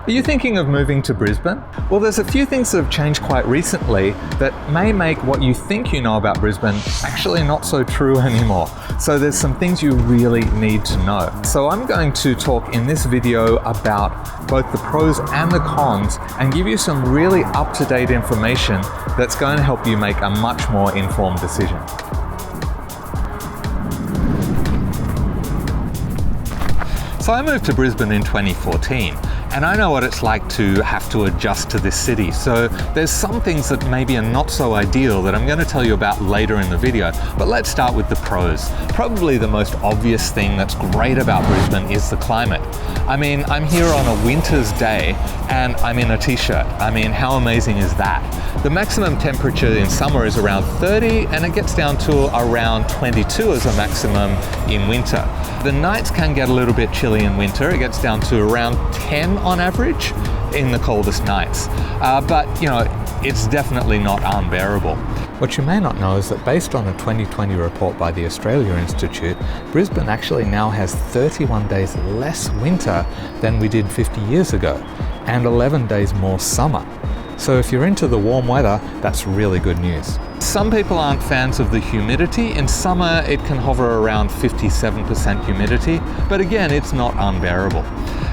Are you thinking of moving to Brisbane? Well, there's a few things that have changed quite recently that may make what you think you know about Brisbane actually not so true anymore. So there's some things you really need to know. So I'm going to talk in this video about both the pros and the cons and give you some really up-to-date information that's going to help you make a much more informed decision. So I moved to Brisbane in 2014, and I know what it's like to have to adjust to this city. So there's some things that maybe are not so ideal that I'm going to tell you about later in the video. But let's start with the pros. Probably the most obvious thing that's great about Brisbane is the climate. I mean, I'm here on a winter's day and I'm in a t-shirt. I mean, how amazing is that? The maximum temperature in summer is around 30 and it gets down to around 22 as a maximum in winter. The nights can get a little bit chilly in winter. It gets down to around 10 on average in the coldest nights. But, you know, it's definitely not unbearable. What you may not know is that based on a 2020 report by the Australia Institute, Brisbane actually now has 31 days less winter than we did 50 years ago, and 11 days more summer. So if you're into the warm weather, that's really good news. Some people aren't fans of the humidity. In summer, it can hover around 57% humidity, but again, it's not unbearable.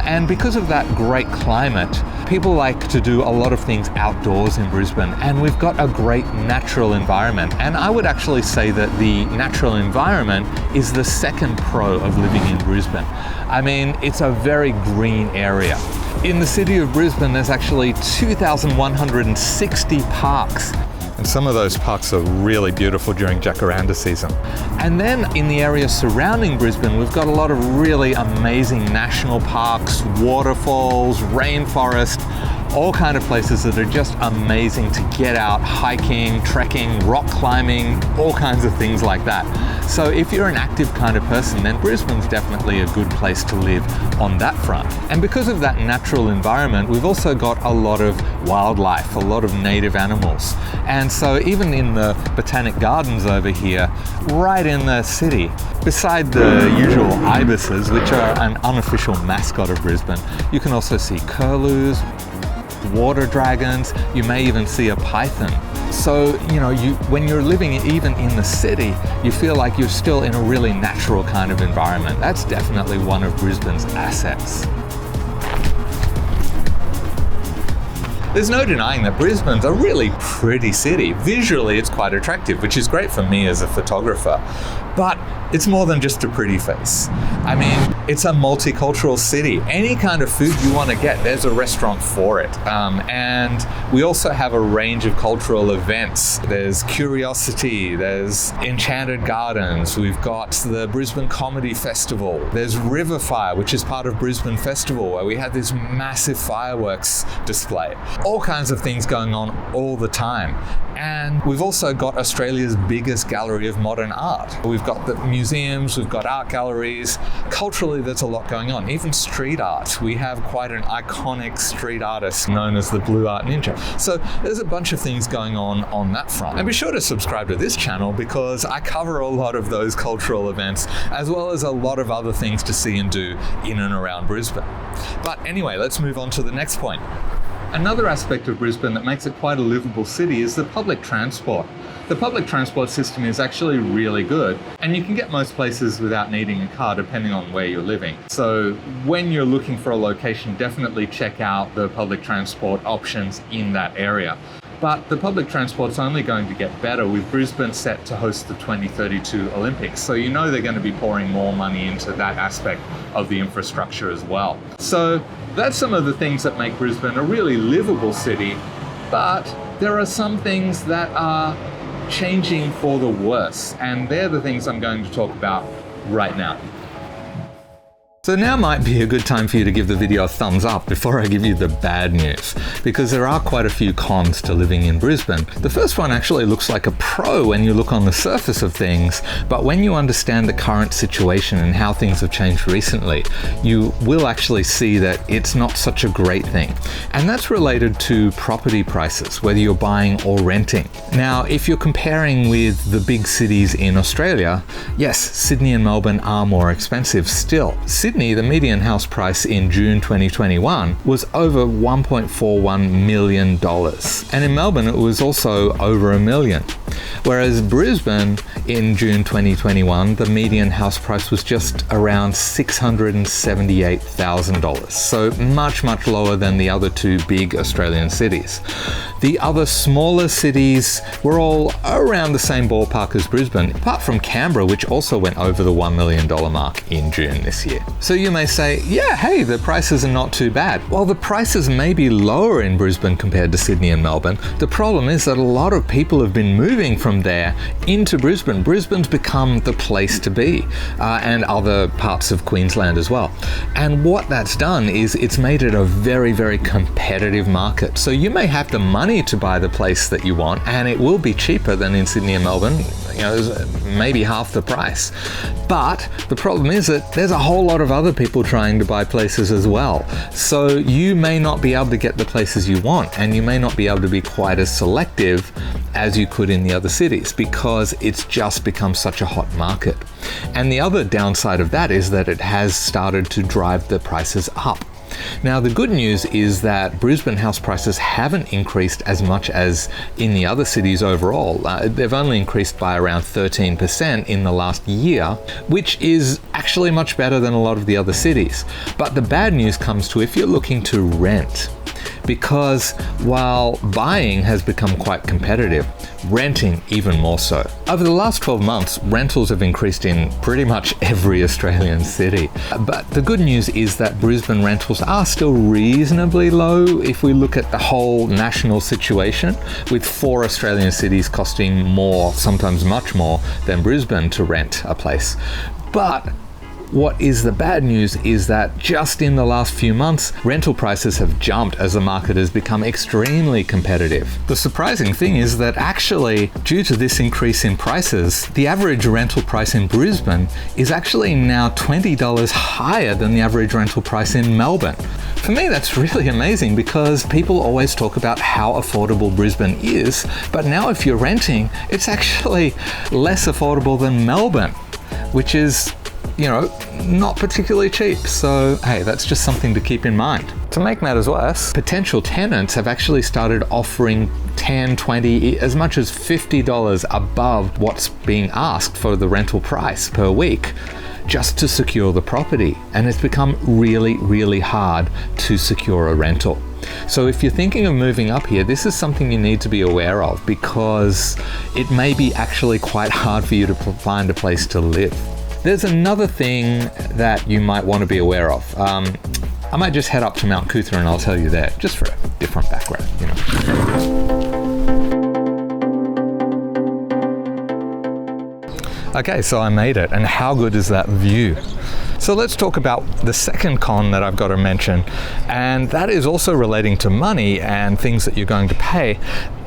And because of that great climate, people like to do a lot of things outdoors in Brisbane, and we've got a great natural environment. And I would actually say that the natural environment is the second pro of living in Brisbane. I mean, it's a very green area. In the city of Brisbane, there's actually 2,160 parks. And some of those parks are really beautiful during jacaranda season. And then in the area surrounding Brisbane, we've got a lot of really amazing national parks, waterfalls, rainforest, all kind of places that are just amazing to get out, hiking, trekking, rock climbing, all kinds of things like that. So if you're an active kind of person, then Brisbane's definitely a good place to live on that front. And because of that natural environment, we've also got a lot of wildlife, a lot of native animals. And so even in the Botanic Gardens over here, right in the city, beside the usual ibises, which are an unofficial mascot of Brisbane, you can also see curlews, water dragons, you may even see a python. So, you know, when you're living even in the city, you feel like you're still in a really natural kind of environment. That's definitely one of Brisbane's assets. There's no denying that Brisbane's a really pretty city. Visually, it's quite attractive, which is great for me as a photographer. But it's more than just a pretty face. I mean, it's a multicultural city. Any kind of food you want to get, there's a restaurant for it. And we also have a range of cultural events. There's Curiosity, there's Enchanted Gardens, we've got the Brisbane Comedy Festival, there's Riverfire, which is part of Brisbane Festival, where we have this massive fireworks display. All kinds of things going on all the time. And we've also got Australia's biggest gallery of modern art. We've got the museums, we've got art galleries. Culturally, there's a lot going on. Even street art. We have quite an iconic street artist known as the Blue Art Ninja. So there's a bunch of things going on that front. And be sure to subscribe to this channel because I cover a lot of those cultural events as well as a lot of other things to see and do in and around Brisbane. But anyway, let's move on to the next point. Another aspect of Brisbane that makes it quite a livable city is the public transport. The public transport system is actually really good, and you can get most places without needing a car depending on where you're living. So when you're looking for a location, definitely check out the public transport options in that area. But the public transport's only going to get better with Brisbane set to host the 2032 Olympics. So you know they're going to be pouring more money into that aspect of the infrastructure as well. So that's some of the things that make Brisbane a really livable city, but there are some things that are changing for the worse, and they're the things I'm going to talk about right now. So now might be a good time for you to give the video a thumbs up before I give you the bad news, because there are quite a few cons to living in Brisbane. The first one actually looks like a pro when you look on the surface of things, but when you understand the current situation and how things have changed recently, you will actually see that it's not such a great thing. And that's related to property prices, whether you're buying or renting. Now, if you're comparing with the big cities in Australia, yes, Sydney and Melbourne are more expensive still. Sydney Sydney, the median house price in June 2021 was over $1.41 million. And in Melbourne, it was also over $1 million. Whereas Brisbane in June 2021, the median house price was just around $678,000. So much, much lower than the other two big Australian cities. The other smaller cities were all around the same ballpark as Brisbane, apart from Canberra, which also went over the $1 million mark in June this year. So you may say, yeah, hey, the prices are not too bad. Well, the prices may be lower in Brisbane compared to Sydney and Melbourne. The problem is that a lot of people have been moving from there into Brisbane. Brisbane's become the place to be, and other parts of Queensland as well. And what that's done is it's made it a very, very competitive market. So you may have the money to buy the place that you want, and it will be cheaper than in Sydney and Melbourne, maybe half the price. But the problem is that there's a whole lot of other people trying to buy places as well. So you may not be able to get the places you want, and you may not be able to be quite as selective as you could in the other cities, because it's just become such a hot market. And the other downside of that is that it has started to drive the prices up. Now, the good news is that Brisbane house prices haven't increased as much as in the other cities overall. They've only increased by around 13% in the last year, which is actually much better than a lot of the other cities. But the bad news comes to if you're looking to rent. Because while buying has become quite competitive, renting even more so. Over the last 12 months, rentals have increased in pretty much every Australian city. But the good news is that Brisbane rentals are still reasonably low if we look at the whole national situation, with 4 Australian cities costing more, sometimes much more, than Brisbane to rent a place. But what is the bad news is that just in the last few months, rental prices have jumped as the market has become extremely competitive. The surprising thing is that actually, due to this increase in prices, the average rental price in Brisbane is actually now $20 higher than the average rental price in Melbourne. For me, that's really amazing because people always talk about how affordable Brisbane is, but now if you're renting, it's actually less affordable than Melbourne, which is not particularly cheap. So, hey, that's just something to keep in mind. To make matters worse, potential tenants have actually started offering $10, $20, as much as $50 above what's being asked for the rental price per week, just to secure the property. And it's become really, really hard to secure a rental. So if you're thinking of moving up here, this is something you need to be aware of, because it may be actually quite hard for you to find a place to live. There's another thing that you might want to be aware of. I might just head up to Mount Cootha and I'll tell you there, just for a different background, Okay, so I made it, and how good is that view? So let's talk about the second con that I've got to mention, and that is also relating to money and things that you're going to pay,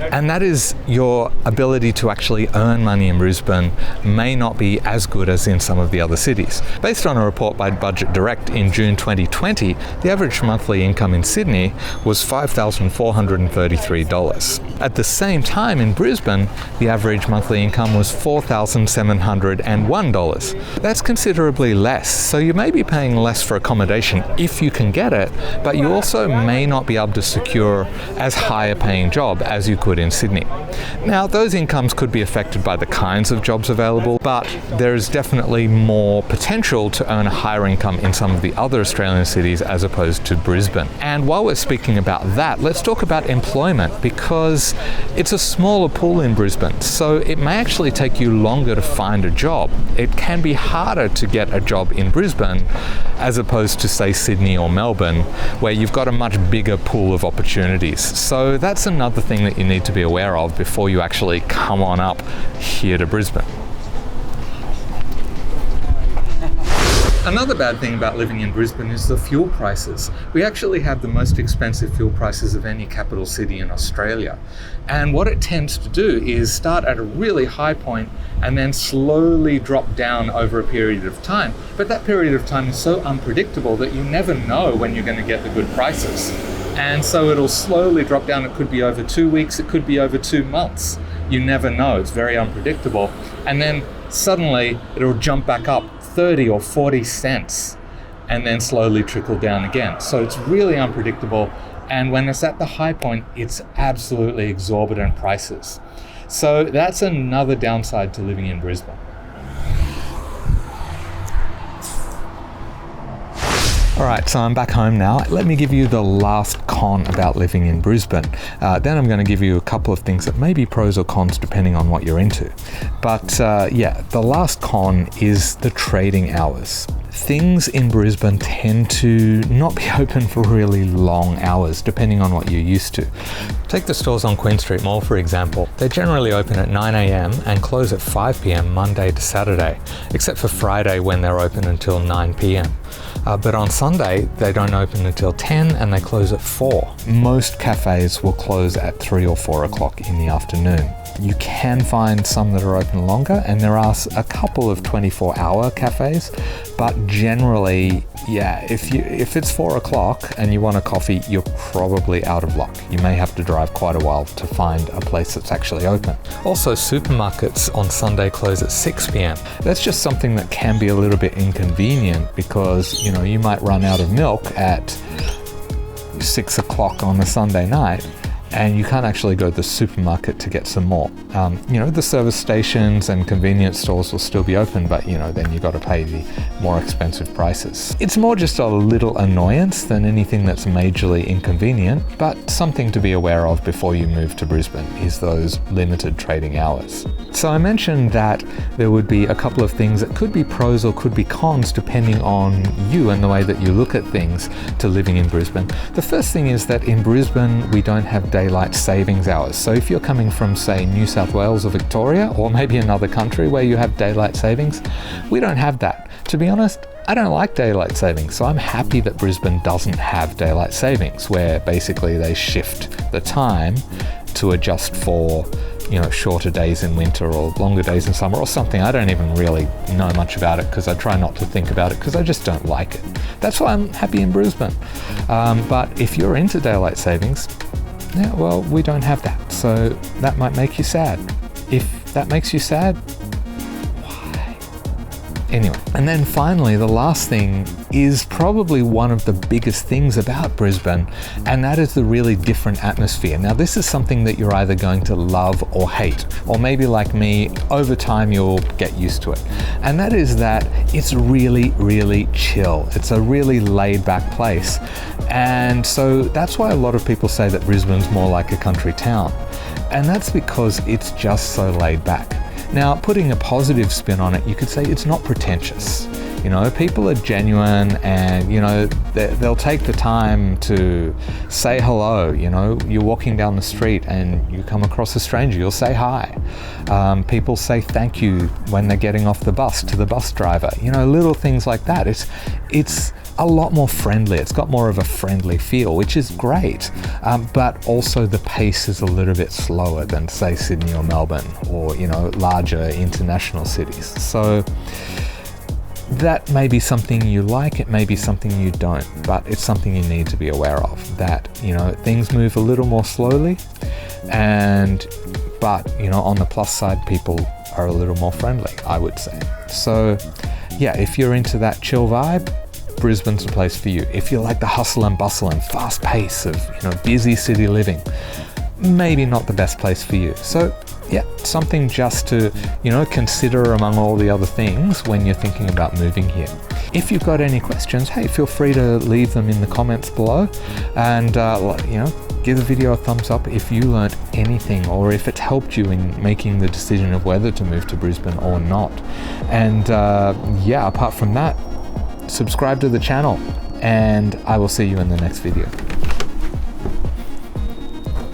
and that is your ability to actually earn money in Brisbane may not be as good as in some of the other cities. Based on a report by Budget Direct in June 2020, the average monthly income in Sydney was $5,433. At the same time in Brisbane, the average monthly income was $4,701. That's considerably less, so you may be paying less for accommodation if you can get it, but you also may not be able to secure as high a paying job as you could in Sydney. Now, those incomes could be affected by the kinds of jobs available, but there is definitely more potential to earn a higher income in some of the other Australian cities as opposed to Brisbane. And while we're speaking about that, let's talk about employment, because it's a smaller pool in Brisbane, so it may actually take you longer to find a job. It can be harder to get a job in Brisbane as opposed to, say, Sydney or Melbourne, where you've got a much bigger pool of opportunities. So that's another thing that you need to be aware of before you actually come on up here to Brisbane. Another bad thing about living in Brisbane is the fuel prices. We actually have the most expensive fuel prices of any capital city in Australia. And what it tends to do is start at a really high point and then slowly drop down over a period of time. But that period of time is so unpredictable that you never know when you're going to get the good prices. And so it'll slowly drop down. It could be over 2 weeks, it could be over 2 months. You never know, it's very unpredictable. And then suddenly it'll jump back up 30 or 40 cents and then slowly trickle down again. So it's really unpredictable. And when it's at the high point, it's absolutely exorbitant prices. So that's another downside to living in Brisbane. All right, so I'm back home now. Let me give you the last con about living in Brisbane. Then I'm going to give you a couple of things that may be pros or cons depending on what you're into. But yeah, the last con is the trading hours. Things in Brisbane tend to not be open for really long hours, depending on what you're used to. Take the stores on Queen Street Mall, for example. They generally open at 9 a.m. and close at 5 p.m. Monday to Saturday, except for Friday when they're open until 9 p.m. But on Sunday, they don't open until 10 and they close at 4. Most cafes will close at 3 or 4 o'clock in the afternoon. You can find some that are open longer, and there are a couple of 24-hour cafes, but generally, yeah, if it's 4 o'clock and you want a coffee, you're probably out of luck. You may have to drive quite a while to find a place that's actually open. Also, supermarkets on Sunday close at 6 p.m. That's just something that can be a little bit inconvenient because, you know, you might run out of milk at 6 o'clock on a Sunday night, and you can't actually go to the supermarket to get some more. You know, the service stations and convenience stores will still be open, but you know, then you got to pay the more expensive prices. It's more just a little annoyance than anything that's majorly inconvenient, but something to be aware of before you move to Brisbane is those limited trading hours. So I mentioned that there would be a couple of things that could be pros or could be cons depending on you and the way that you look at things to living in Brisbane. The first thing is that in Brisbane, we don't have daylight savings hours. So if you're coming from, say, New South Wales or Victoria, or maybe another country where you have daylight savings, we don't have that. To be honest, I don't like daylight savings, so I'm happy that Brisbane doesn't have daylight savings, where basically they shift the time to adjust for, you know, shorter days in winter or longer days in summer or something. I don't even really know much about it because I try not to think about it because I just don't like it. That's why I'm happy in Brisbane. But if you're into daylight savings, yeah, well, we don't have that, so that might make you sad. If that makes you sad, why? Anyway, and then finally, the last thing is probably one of the biggest things about Brisbane, and that is the really different atmosphere. Now, this is something that you're either going to love or hate, or maybe like me, over time you'll get used to it. And that is that it's really, really chill. It's a really laid-back place. And so that's why a lot of people say that Brisbane's more like a country town. And that's because it's just so laid back. Now, putting a positive spin on it, you could say it's not pretentious. You know, people are genuine and, you know, they'll take the time to say hello. You know, you're walking down the street and you come across a stranger, you'll say hi. People say thank you when they're getting off the bus to the bus driver. You know, little things like that. It's a lot more friendly. It's got more of a friendly feel, which is great. But also the pace is a little bit slower than, say, Sydney or Melbourne or, you know, larger international cities. So that may be something you like, it may be something you don't, but it's something you need to be aware of, that, you know, things move a little more slowly, but, you know, on the plus side, people are a little more friendly, I would say. So, yeah, if you're into that chill vibe, Brisbane's the place for you. If you like the hustle and bustle and fast pace of, you know, busy city living, maybe not the best place for you. So, yeah, something just to, you know, consider among all the other things when you're thinking about moving here. If you've got any questions, hey, feel free to leave them in the comments below, and you know, give the video a thumbs up if you learnt anything or if it helped you in making the decision of whether to move to Brisbane or not. And yeah, apart from that, subscribe to the channel, and I will see you in the next video.